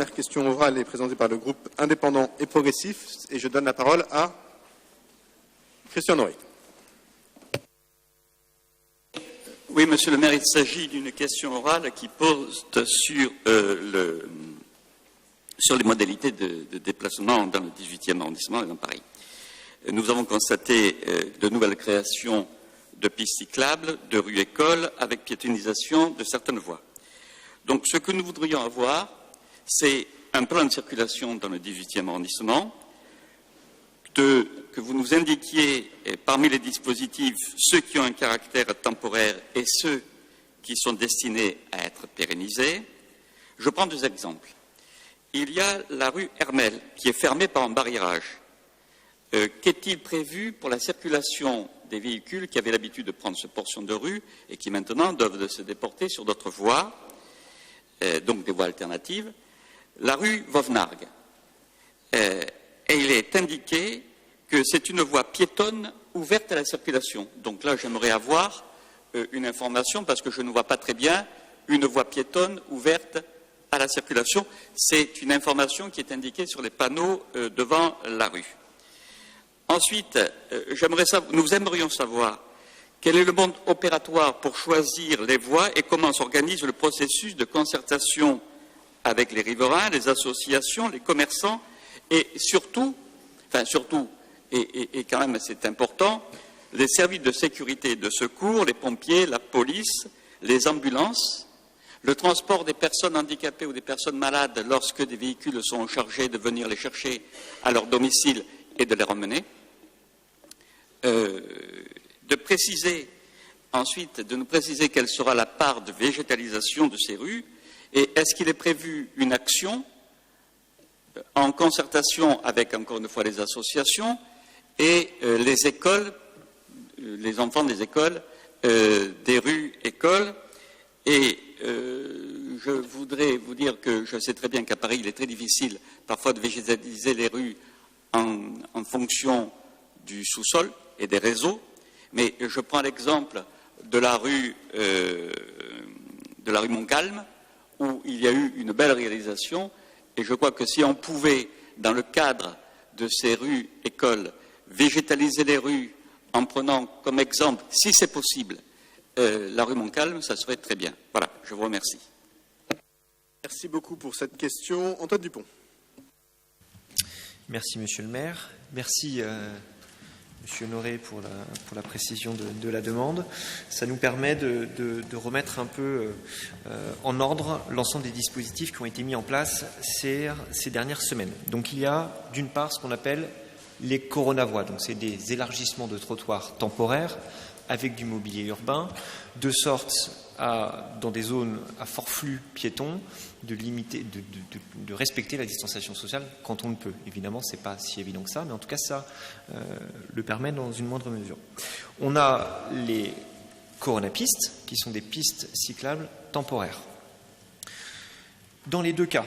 première question orale est présentée par le groupe indépendant et progressif et je donne la parole à Christian Noé. Oui, Monsieur le maire, il s'agit d'une question orale qui pose sur les modalités de déplacement dans le 18e arrondissement et dans Paris. Nous avons constaté de nouvelles créations de pistes cyclables, de rues écoles, avec piétonisation de certaines voies. Donc, ce que nous voudrions avoir, c'est un plan de circulation dans le 18e arrondissement, que vous nous indiquiez parmi les dispositifs ceux qui ont un caractère temporaire et ceux qui sont destinés à être pérennisés. Je prends deux exemples. Il y a la rue Hermel qui est fermée par un barriérage. Qu'est-il prévu pour la circulation des véhicules qui avaient l'habitude de prendre cette portion de rue et qui maintenant doivent se déporter sur d'autres voies, donc des voies alternatives? La rue Vauvenargues. Et il est indiqué que c'est une voie piétonne ouverte à la circulation. Donc là, j'aimerais avoir une information parce que je ne vois pas très bien une voie piétonne ouverte à la circulation. C'est une information qui est indiquée sur les panneaux devant la rue. Ensuite, nous aimerions savoir quel est le mode opératoire pour choisir les voies et comment s'organise le processus de concertation avec les riverains, les associations, les commerçants et surtout, et quand même c'est important, les services de sécurité et de secours, les pompiers, la police, les ambulances, le transport des personnes handicapées ou des personnes malades lorsque des véhicules sont chargés de venir les chercher à leur domicile et de les ramener. De nous préciser quelle sera la part de végétalisation de ces rues et est-ce qu'il est prévu une action en concertation avec, encore une fois, les associations et les écoles, les enfants des écoles, des rues écoles. Et je voudrais vous dire que je sais très bien qu'à Paris, il est très difficile parfois de végétaliser les rues en fonction du sous-sol et des réseaux. Mais je prends l'exemple de la rue Montcalm, où il y a eu une belle réalisation. Et je crois que si on pouvait, dans le cadre de ces rues écoles, végétaliser les rues en prenant comme exemple, si c'est possible, la rue Montcalm, ça serait très bien. Voilà, je vous remercie. Merci beaucoup pour cette question. Antoine Dupont. Merci, Monsieur le maire. Merci, Monsieur Honoré, pour la précision de la demande. Ça nous permet de remettre un peu en ordre l'ensemble des dispositifs qui ont été mis en place ces dernières semaines. Donc il y a d'une part ce qu'on appelle les coronavoies. Donc c'est des élargissements de trottoirs temporaires avec du mobilier urbain, de sorte à, dans des zones à fort flux piétons, de limiter, de respecter la distanciation sociale quand on le peut. Évidemment, c'est pas si évident que ça, mais en tout cas, ça le permet dans une moindre mesure. On a les coronapistes, qui sont des pistes cyclables temporaires. Dans les deux cas,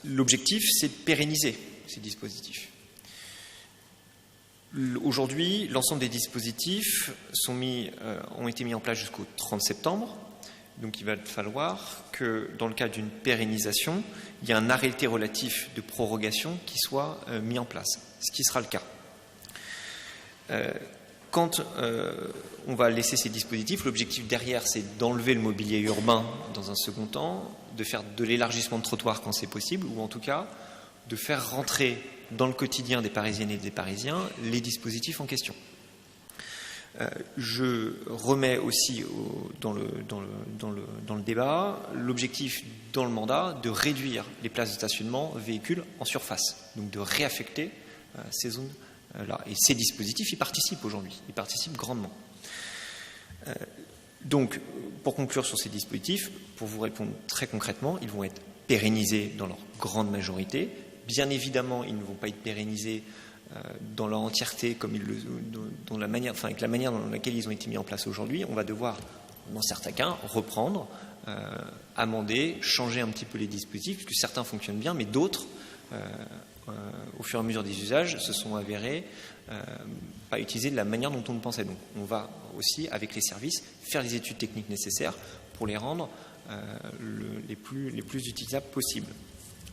l'objectif, c'est de pérenniser ces dispositifs. Aujourd'hui, l'ensemble des dispositifs ont été mis en place jusqu'au 30 septembre. Donc il va falloir que, dans le cas d'une pérennisation, il y ait un arrêté relatif de prorogation qui soit mis en place, ce qui sera le cas. Quand on va laisser ces dispositifs, l'objectif derrière, c'est d'enlever le mobilier urbain dans un second temps, de faire de l'élargissement de trottoirs quand c'est possible, ou en tout cas de faire rentrer dans le quotidien des Parisiennes et des Parisiens les dispositifs en question. Je remets aussi dans le débat l'objectif dans le mandat de réduire les places de stationnement véhicules en surface, donc de réaffecter ces zones-là. Et ces dispositifs y participent aujourd'hui, ils participent grandement. Donc, pour conclure sur ces dispositifs, pour vous répondre très concrètement, ils vont être pérennisés dans leur grande majorité. Bien évidemment, ils ne vont pas être pérennisés dans leur entièreté comme avec la manière dans laquelle ils ont été mis en place aujourd'hui. On va devoir, dans certains cas, reprendre, amender, changer un petit peu les dispositifs, puisque certains fonctionnent bien, mais d'autres, au fur et à mesure des usages, se sont avérés pas utilisés de la manière dont on le pensait. Donc on va aussi, avec les services, faire les études techniques nécessaires pour les rendre les plus utilisables possibles.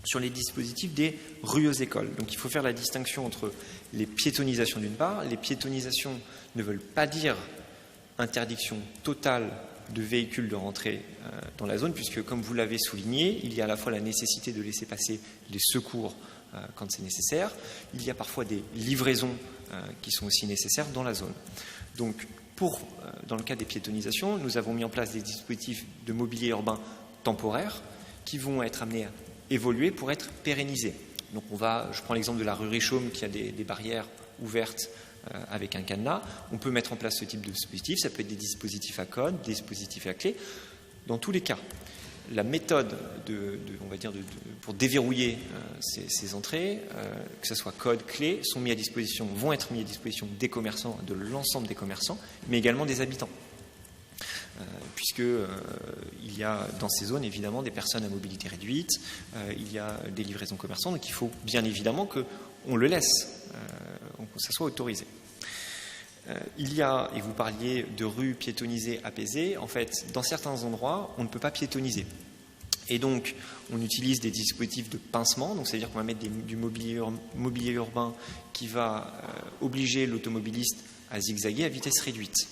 sur les dispositifs des rues aux écoles. Donc il faut faire la distinction entre les piétonisations d'une part. Les piétonisations ne veulent pas dire interdiction totale de véhicules de rentrer dans la zone, puisque, comme vous l'avez souligné, il y a à la fois la nécessité de laisser passer les secours quand c'est nécessaire. Il y a parfois des livraisons qui sont aussi nécessaires dans la zone. Donc, dans le cas des piétonisations, nous avons mis en place des dispositifs de mobilier urbain temporaires qui vont être amenés à évoluer pour être pérennisés. Donc, je prends l'exemple de la rue Richomme qui a des barrières ouvertes avec un cadenas. On peut mettre en place ce type de dispositif. Ça peut être des dispositifs à code, des dispositifs à clé. Dans tous les cas, la méthode pour déverrouiller ces entrées, que ce soit code, clé, vont être mis à disposition des commerçants, de l'ensemble des commerçants, mais également des habitants. Puisque il y a dans ces zones évidemment des personnes à mobilité réduite, il y a des livraisons commerçants, donc il faut bien évidemment qu'on le laisse, que ça soit autorisé. Il y a, et vous parliez de rues piétonisées apaisées, en fait, dans certains endroits, on ne peut pas piétoniser. Et donc, on utilise des dispositifs de pincement, donc c'est-à-dire qu'on va mettre du mobilier urbain qui va obliger l'automobiliste à zigzaguer à vitesse réduite.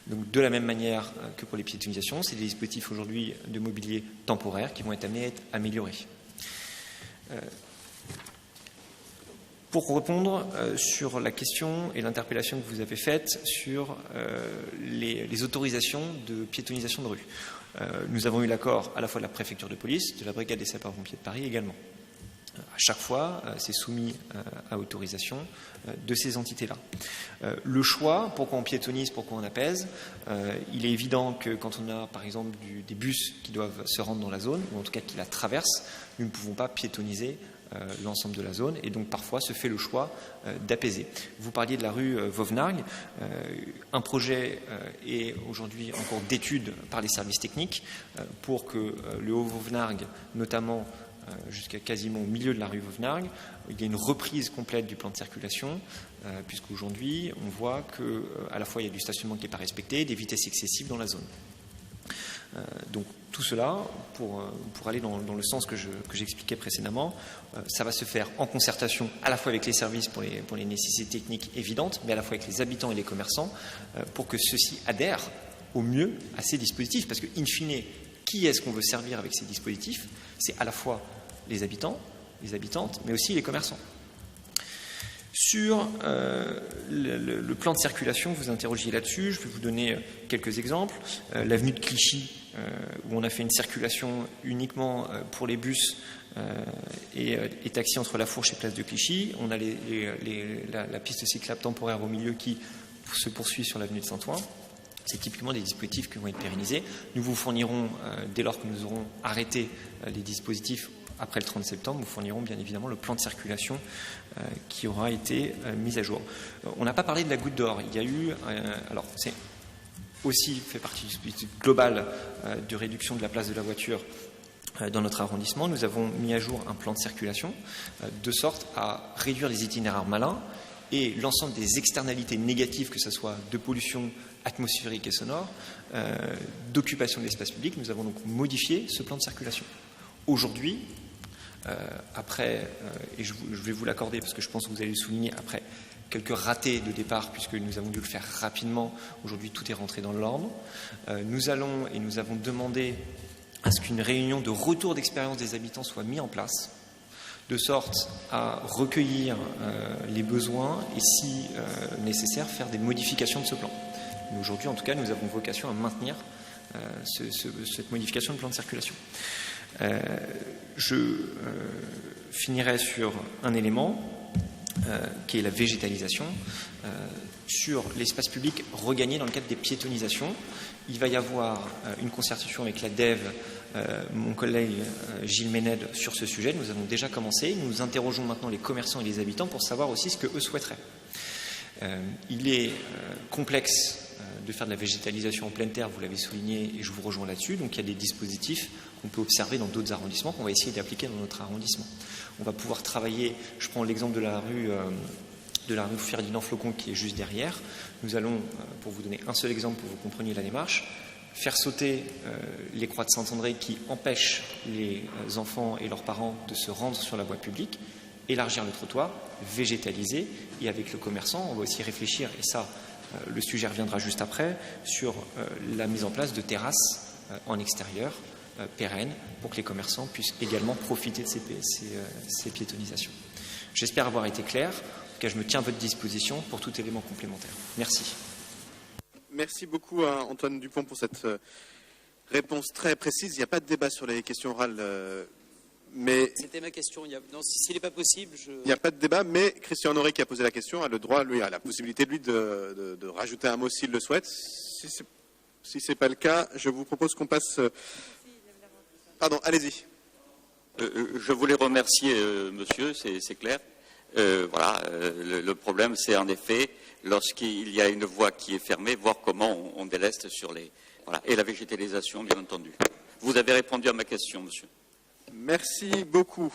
Donc, de la même manière que pour les piétonisations, c'est des dispositifs aujourd'hui de mobilier temporaire qui vont être amenés à être améliorés. Pour répondre sur la question et l'interpellation que vous avez faite sur les autorisations de piétonisation de rue, nous avons eu l'accord à la fois de la préfecture de police, de la brigade des sapeurs-pompiers de Paris également. À chaque fois, c'est soumis à autorisation de ces entités-là. Le choix, pourquoi on piétonise, pourquoi on apaise, il est évident que quand on a, par exemple, des bus qui doivent se rendre dans la zone, ou en tout cas qui la traversent, nous ne pouvons pas piétoniser l'ensemble de la zone, et donc parfois se fait le choix d'apaiser. Vous parliez de la rue Vauvenargues. Un projet est aujourd'hui en cours d'étude par les services techniques pour que le Haut-Vauvenargues, notamment jusqu'à quasiment au milieu de la rue Vauvenargues, il y a une reprise complète du plan de circulation, puisqu'aujourd'hui on voit qu'à la fois il y a du stationnement qui n'est pas respecté, des vitesses excessives dans la zone. Donc tout cela, pour aller dans le sens que j'expliquais précédemment, ça va se faire en concertation à la fois avec les services pour les nécessités techniques évidentes, mais à la fois avec les habitants et les commerçants, pour que ceux-ci adhèrent au mieux à ces dispositifs. Parce que, in fine, qui est-ce qu'on veut servir avec ces dispositifs? C'est à la fois les habitants, les habitantes, mais aussi les commerçants. Sur le plan de circulation, vous interrogiez là-dessus, je vais vous donner quelques exemples. L'avenue de Clichy, où on a fait une circulation uniquement pour les bus et taxis entre La Fourche et Place de Clichy. On a la piste cyclable temporaire au milieu qui se poursuit sur l'avenue de Saint-Ouen. C'est typiquement des dispositifs qui vont être pérennisés. Nous vous fournirons, dès lors que nous aurons arrêté les dispositifs après le 30 septembre, nous fournirons bien évidemment le plan de circulation qui aura été mis à jour. On n'a pas parlé de la goutte d'or. Il y a eu, alors c'est aussi fait partie du dispositif global de réduction de la place de la voiture dans notre arrondissement. Nous avons mis à jour un plan de circulation de sorte à réduire les itinéraires malins et l'ensemble des externalités négatives, que ce soit de pollution atmosphérique et sonore, d'occupation de l'espace public. Nous avons donc modifié ce plan de circulation. Aujourd'hui, et je vais vous l'accorder parce que je pense que vous allez le souligner, après quelques ratés de départ, puisque nous avons dû le faire rapidement, aujourd'hui tout est rentré dans l'ordre. Nous avons demandé à ce qu'une réunion de retour d'expérience des habitants soit mise en place, de sorte à recueillir les besoins et, si nécessaire, faire des modifications de ce plan. Mais aujourd'hui, en tout cas, nous avons vocation à maintenir cette modification de plan de circulation. Je finirai sur un élément qui est la végétalisation. Sur l'espace public regagné dans le cadre des piétonisations, il va y avoir une concertation avec la DEV, mon collègue Gilles Ménède, sur ce sujet. Nous avons déjà commencé. Nous interrogeons maintenant les commerçants et les habitants pour savoir aussi ce qu'eux souhaiteraient. Il est complexe de faire de la végétalisation en pleine terre, vous l'avez souligné, et je vous rejoins là-dessus. Donc il y a des dispositifs qu'on peut observer dans d'autres arrondissements, qu'on va essayer d'appliquer dans notre arrondissement. On va pouvoir travailler, je prends l'exemple de la rue Ferdinand Flocon qui est juste derrière. Nous allons, pour vous donner un seul exemple pour que vous compreniez la démarche, faire sauter les croix de Saint-André qui empêchent les enfants et leurs parents de se rendre sur la voie publique, élargir le trottoir, végétaliser, et avec le commerçant, on va aussi réfléchir, et ça, le sujet reviendra juste après, sur la mise en place de terrasses en extérieur, pérennes, pour que les commerçants puissent également profiter de ces piétonisations. J'espère avoir été clair. En tout cas, je me tiens à votre disposition pour tout élément complémentaire. Merci. Merci beaucoup à Antoine Dupont pour cette réponse très précise. Il n'y a pas de débat sur les questions orales, mais... C'était ma question. Non, s'il n'est pas possible, Il n'y a pas de débat, mais Christian Honoré qui a posé la question a le droit, lui, a la possibilité, lui, de rajouter un mot s'il le souhaite. Si ce n'est pas le cas, je vous propose qu'on passe... Pardon, allez-y. Je voulais remercier monsieur, c'est clair. Voilà, le problème, c'est en effet, lorsqu'il y a une voie qui est fermée, voir comment on déleste sur les... Voilà, et la végétalisation, bien entendu. Vous avez répondu à ma question, monsieur. Merci beaucoup.